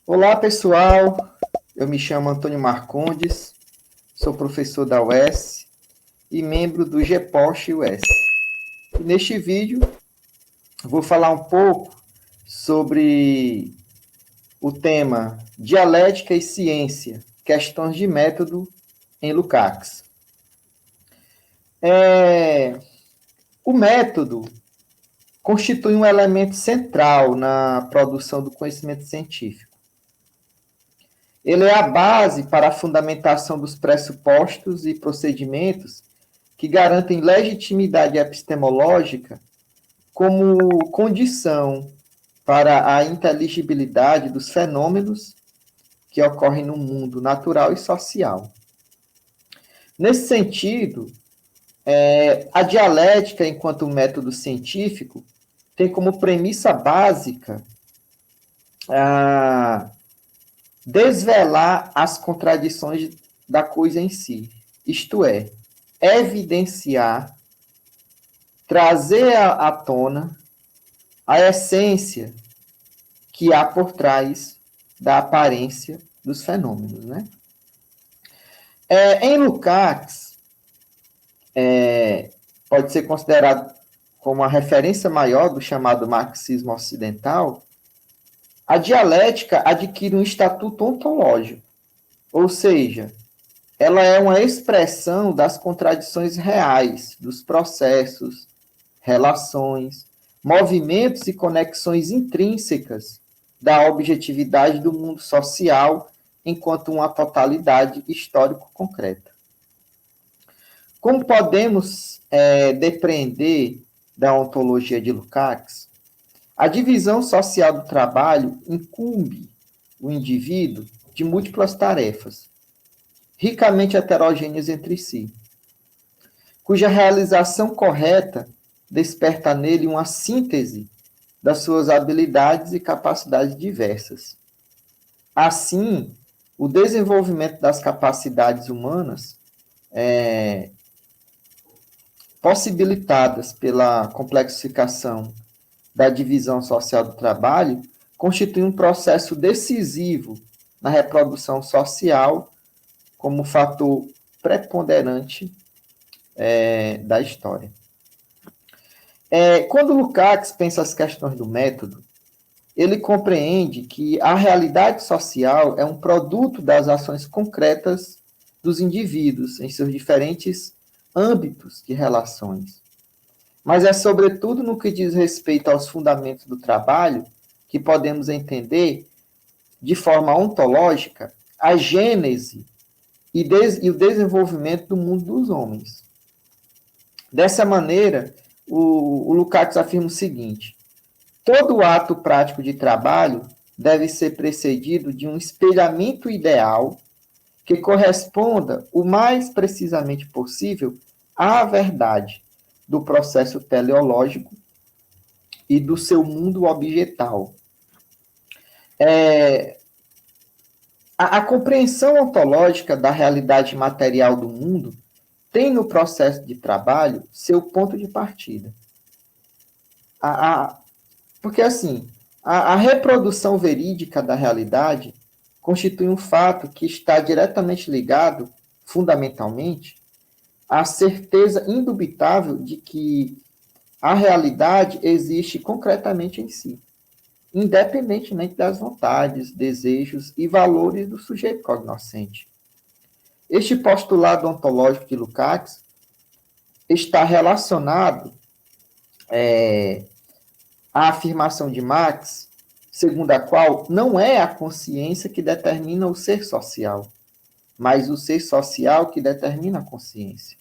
Olá, pessoal. Eu me chamo Antônio Marcondes, sou professor da UES e membro do GPOST UES. E neste vídeo, vou falar um pouco sobre o tema Dialética e Ciência, questões de método em Lukács. O método constitui um elemento central na produção do conhecimento científico. Ele é a base para a fundamentação dos pressupostos e procedimentos que garantem legitimidade epistemológica como condição para a inteligibilidade dos fenômenos que ocorrem no mundo natural e social. Nesse sentido, a dialética, enquanto método científico, tem como premissa básica a desvelar as contradições da coisa em si, isto é, evidenciar, trazer à tona a essência que há por trás da aparência dos fenômenos, né? Em Lukács, pode ser considerado como a referência maior do chamado marxismo ocidental, a dialética adquire um estatuto ontológico, ou seja, ela é uma expressão das contradições reais, dos processos, relações, movimentos e conexões intrínsecas da objetividade do mundo social enquanto uma totalidade histórico-concreta. Como podemos depreender da ontologia de Lukács, a divisão social do trabalho incumbe o indivíduo de múltiplas tarefas, ricamente heterogêneas entre si, cuja realização correta desperta nele uma síntese das suas habilidades e capacidades diversas. Assim, o desenvolvimento das capacidades humanas, possibilitadas pela complexificação da divisão social do trabalho, constitui um processo decisivo na reprodução social como fator preponderante da história. Quando Lukács pensa as questões do método, ele compreende que a realidade social é um produto das ações concretas dos indivíduos em seus diferentes âmbitos de relações. Mas é sobretudo no que diz respeito aos fundamentos do trabalho que podemos entender, de forma ontológica, a gênese e o desenvolvimento do mundo dos homens. Dessa maneira, o Lukács afirma o seguinte: todo ato prático de trabalho deve ser precedido de um espelhamento ideal que corresponda o mais precisamente possível à verdade do processo teleológico e do seu mundo objetal. A compreensão ontológica da realidade material do mundo tem no processo de trabalho seu ponto de partida. Porque, assim, a reprodução verídica da realidade constitui um fato que está diretamente ligado, fundamentalmente, à certeza indubitável de que a realidade existe concretamente em si, independentemente das vontades, desejos e valores do sujeito cognoscente. Este postulado ontológico de Lukács está relacionado à afirmação de Marx, segundo a qual não é a consciência que determina o ser social, mas o ser social que determina a consciência.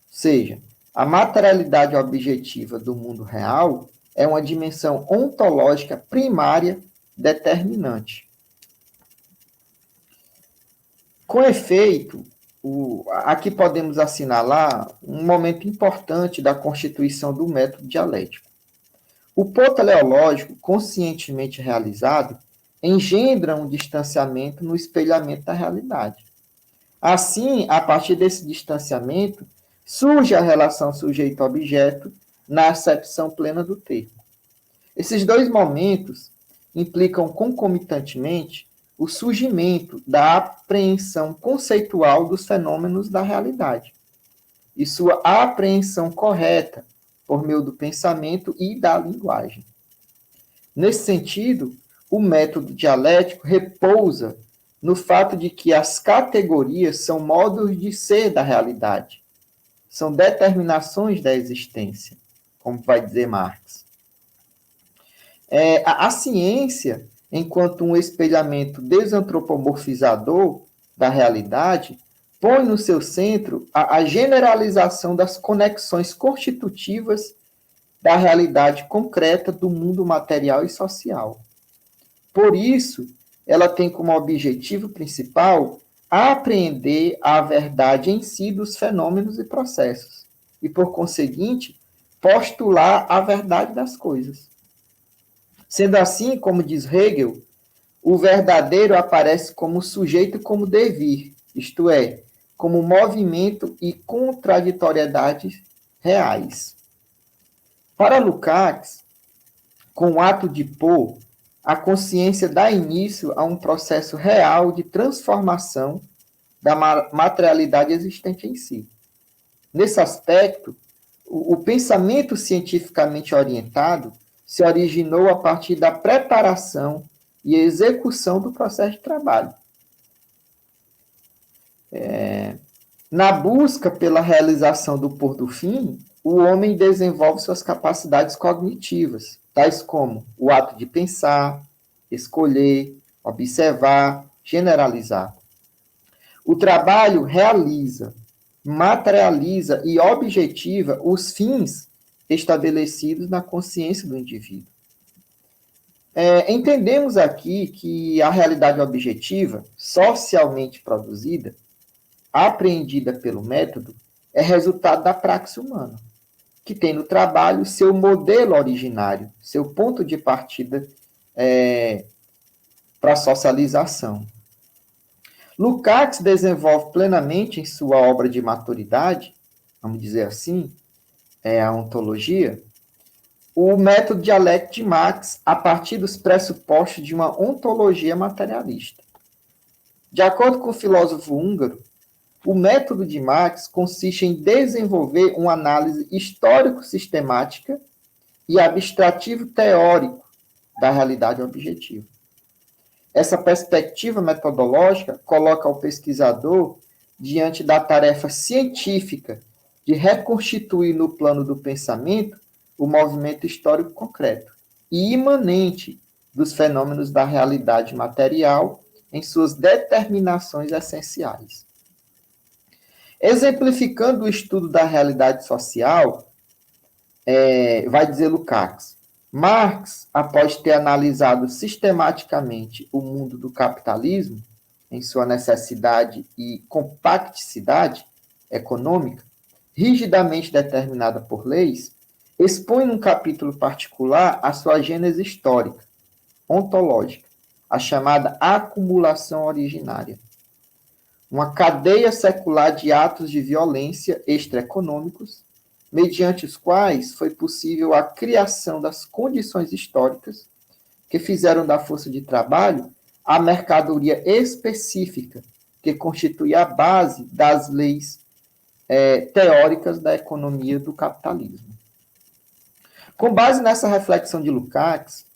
Ou seja, a materialidade objetiva do mundo real é uma dimensão ontológica primária determinante. Com efeito, aqui podemos assinalar um momento importante da constituição do método dialético. O teleológico, conscientemente realizado, engendra um distanciamento no espelhamento da realidade. Assim, a partir desse distanciamento, surge a relação sujeito-objeto na acepção plena do termo. Esses dois momentos implicam concomitantemente o surgimento da apreensão conceitual dos fenômenos da realidade e sua apreensão correta por meio do pensamento e da linguagem. Nesse sentido, o método dialético repousa no fato de que as categorias são modos de ser da realidade, são determinações da existência, como vai dizer Marx. A ciência, enquanto um espelhamento desantropomorfizador da realidade, põe no seu centro a generalização das conexões constitutivas da realidade concreta do mundo material e social. Por isso, ela tem como objetivo principal apreender a verdade em si dos fenômenos e processos, e, por conseguinte, postular a verdade das coisas. Sendo assim, como diz Hegel, o verdadeiro aparece como sujeito e como devir, isto é, como movimento e contraditoriedades reais. Para Lukács, com o ato de pôr, a consciência dá início a um processo real de transformação da materialidade existente em si. Nesse aspecto, o pensamento cientificamente orientado se originou a partir da preparação e execução do processo de trabalho. Na busca pela realização do pôr do fim, o homem desenvolve suas capacidades cognitivas, tais como o ato de pensar, escolher, observar, generalizar. O trabalho realiza, materializa e objetiva os fins estabelecidos na consciência do indivíduo. Entendemos aqui que a realidade objetiva, socialmente produzida, apreendida pelo método, é resultado da praxis humana, que tem no trabalho seu modelo originário, seu ponto de partida para a socialização. Lukács desenvolve plenamente em sua obra de maturidade, vamos dizer assim, a ontologia, o método dialético de Marx a partir dos pressupostos de uma ontologia materialista. De acordo com o filósofo húngaro, o método de Marx consiste em desenvolver uma análise histórico-sistemática e abstrativo-teórico da realidade objetiva. Essa perspectiva metodológica coloca o pesquisador diante da tarefa científica de reconstituir no plano do pensamento o movimento histórico concreto e imanente dos fenômenos da realidade material em suas determinações essenciais. Exemplificando o estudo da realidade social, vai dizer Lukács, Marx, após ter analisado sistematicamente o mundo do capitalismo, em sua necessidade e compacticidade econômica, rigidamente determinada por leis, expõe num capítulo particular a sua gênese histórica, ontológica, a chamada acumulação originária. Uma cadeia secular de atos de violência extraeconômicos, mediante os quais foi possível a criação das condições históricas que fizeram da força de trabalho a mercadoria específica que constitui a base das leis teóricas da economia do capitalismo. Com base nessa reflexão de Lukács,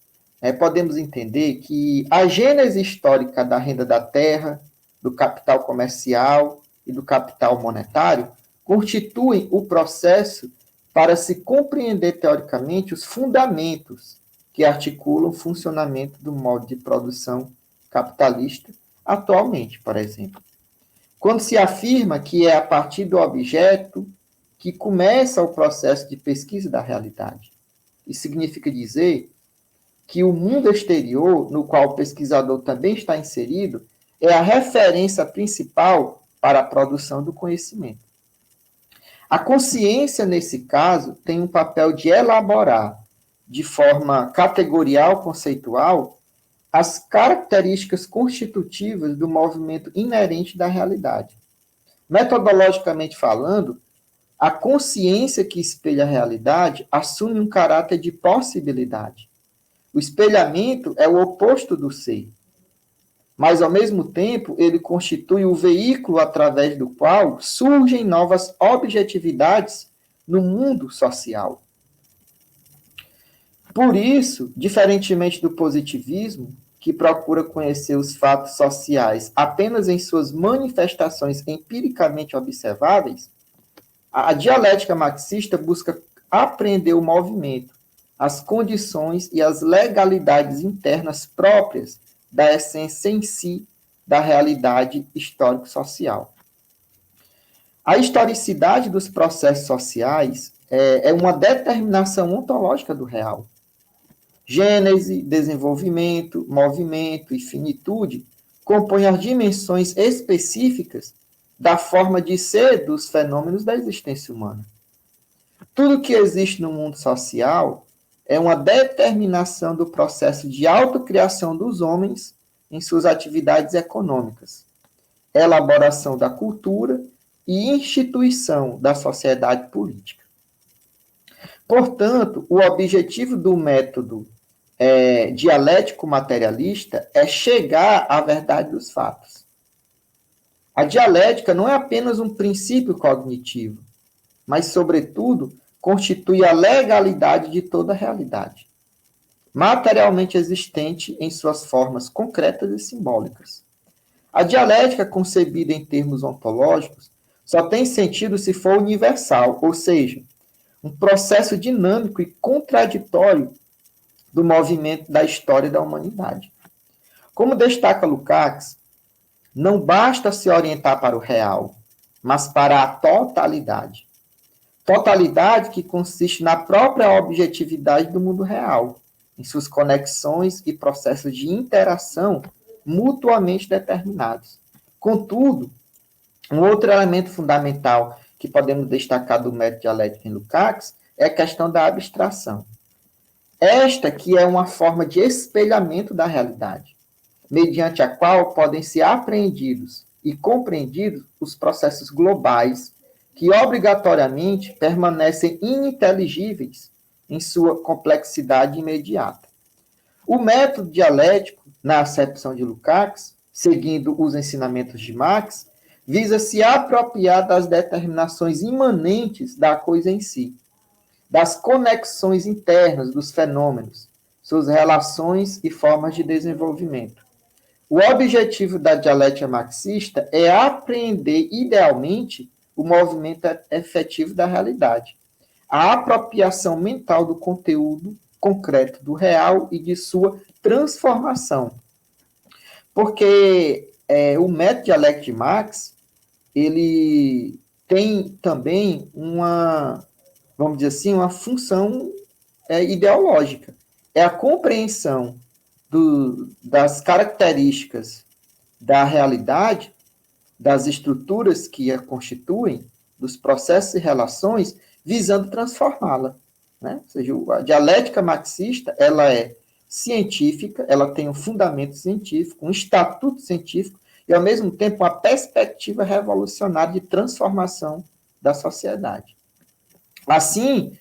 podemos entender que a gênese histórica da renda da terra, do capital comercial e do capital monetário constituem o processo para se compreender teoricamente os fundamentos que articulam o funcionamento do modo de produção capitalista atualmente, por exemplo. Quando se afirma que é a partir do objeto que começa o processo de pesquisa da realidade. Isso significa dizer que o mundo exterior, no qual o pesquisador também está inserido, é a referência principal para a produção do conhecimento. A consciência, nesse caso, tem um papel de elaborar, de forma categorial, conceitual, as características constitutivas do movimento inerente da realidade. Metodologicamente falando, a consciência que espelha a realidade assume um caráter de possibilidade, O espelhamento é o oposto do ser, mas, ao mesmo tempo, ele constitui o veículo através do qual surgem novas objetividades no mundo social. Por isso, diferentemente do positivismo, que procura conhecer os fatos sociais apenas em suas manifestações empiricamente observáveis, a dialética marxista busca apreender o movimento, as condições e as legalidades internas próprias da essência em si da realidade histórico-social. A historicidade dos processos sociais é uma determinação ontológica do real. Gênese, desenvolvimento, movimento e finitude compõem as dimensões específicas da forma de ser dos fenômenos da existência humana. Tudo que existe no mundo social é uma determinação do processo de autocriação dos homens em suas atividades econômicas, elaboração da cultura e instituição da sociedade política. Portanto, o objetivo do método dialético materialista é chegar à verdade dos fatos. A dialética não é apenas um princípio cognitivo, mas, sobretudo, constitui a legalidade de toda a realidade, materialmente existente em suas formas concretas e simbólicas. A dialética, concebida em termos ontológicos, só tem sentido se for universal, ou seja, um processo dinâmico e contraditório do movimento da história da humanidade. Como destaca Lukács, não basta se orientar para o real, mas para a totalidade. Totalidade que consiste na própria objetividade do mundo real, em suas conexões e processos de interação mutuamente determinados. Contudo, um outro elemento fundamental que podemos destacar do método dialético em Lukács é a questão da abstração. Esta que é uma forma de espelhamento da realidade, mediante a qual podem ser apreendidos e compreendidos os processos globais que obrigatoriamente permanecem ininteligíveis em sua complexidade imediata. O método dialético, na acepção de Lukács, seguindo os ensinamentos de Marx, visa se apropriar das determinações imanentes da coisa em si, das conexões internas dos fenômenos, suas relações e formas de desenvolvimento. O objetivo da dialética marxista é apreender idealmente o movimento efetivo da realidade, a apropriação mental do conteúdo concreto do real e de sua transformação. Porque o método dialético de Marx, ele tem também uma, vamos dizer assim, uma função ideológica. É a compreensão das características da realidade, das estruturas que a constituem, dos processos e relações, visando transformá-la. Né? Ou seja, a dialética marxista, ela é científica, ela tem um fundamento científico, um estatuto científico, e, ao mesmo tempo, uma perspectiva revolucionária de transformação da sociedade. Assim,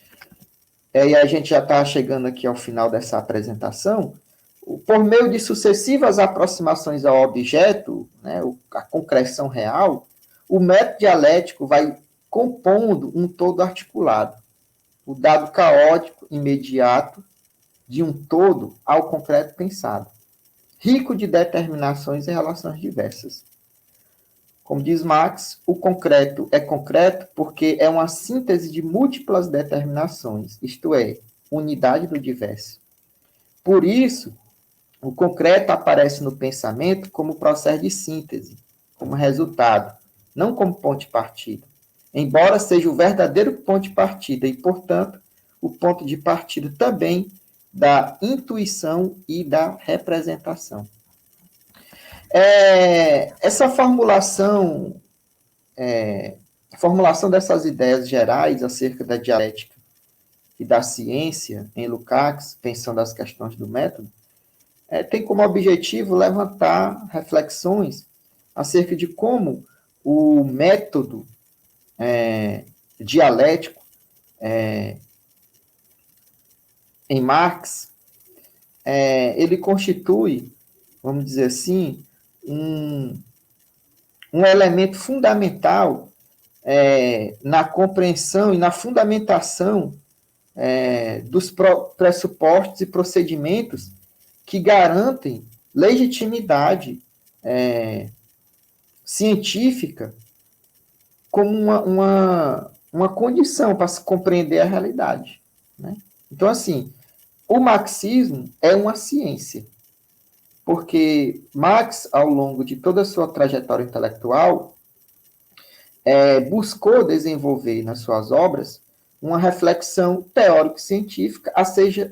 e a gente já está chegando aqui ao final dessa apresentação, por meio de sucessivas aproximações ao objeto, né, a concreção real, o método dialético vai compondo um todo articulado, o dado caótico imediato de um todo ao concreto pensado, rico de determinações e relações diversas. Como diz Marx, o concreto é concreto porque é uma síntese de múltiplas determinações, isto é, unidade do diverso. Por isso, o concreto aparece no pensamento como processo de síntese, como resultado, não como ponto de partida, embora seja o verdadeiro ponto de partida e, portanto, o ponto de partida também da intuição e da representação. Essa formulação dessas ideias gerais acerca da dialética e da ciência em Lukács, pensando as questões do método, tem como objetivo levantar reflexões acerca de como o método dialético em Marx ele constitui, vamos dizer assim, um elemento fundamental na compreensão e na fundamentação dos pressupostos e procedimentos que garantem legitimidade científica como uma condição para se compreender a realidade, né? Então, assim, o marxismo é uma ciência, porque Marx, ao longo de toda a sua trajetória intelectual, buscou desenvolver nas suas obras uma reflexão teórico-científica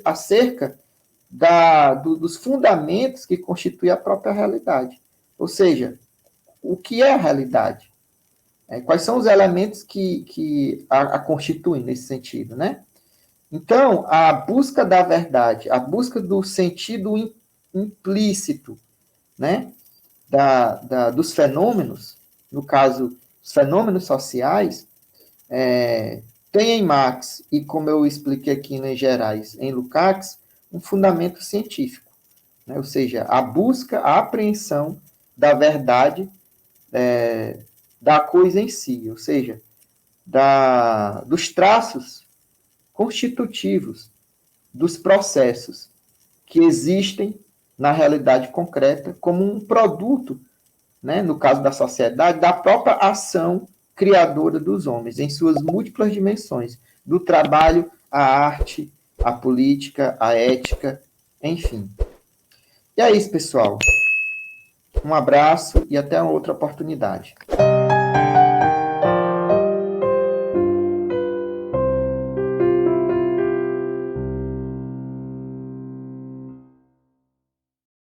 acerca dos fundamentos que constituem a própria realidade. Ou seja, o que é a realidade? Quais são os elementos que a constituem nesse sentido, né? Então, a busca da verdade, a busca do sentido implícito, né, dos fenômenos, no caso, os fenômenos sociais, tem em Marx, e como eu expliquei aqui em Leis Gerais, em Lukács, um fundamento científico, né? Ou seja, a busca, a apreensão da verdade da coisa em si, ou seja, dos traços constitutivos dos processos que existem na realidade concreta como um produto, né, no caso da sociedade, da própria ação criadora dos homens, em suas múltiplas dimensões, do trabalho, à arte, à política, à ética, enfim. E é isso, pessoal. Um abraço e até uma outra oportunidade.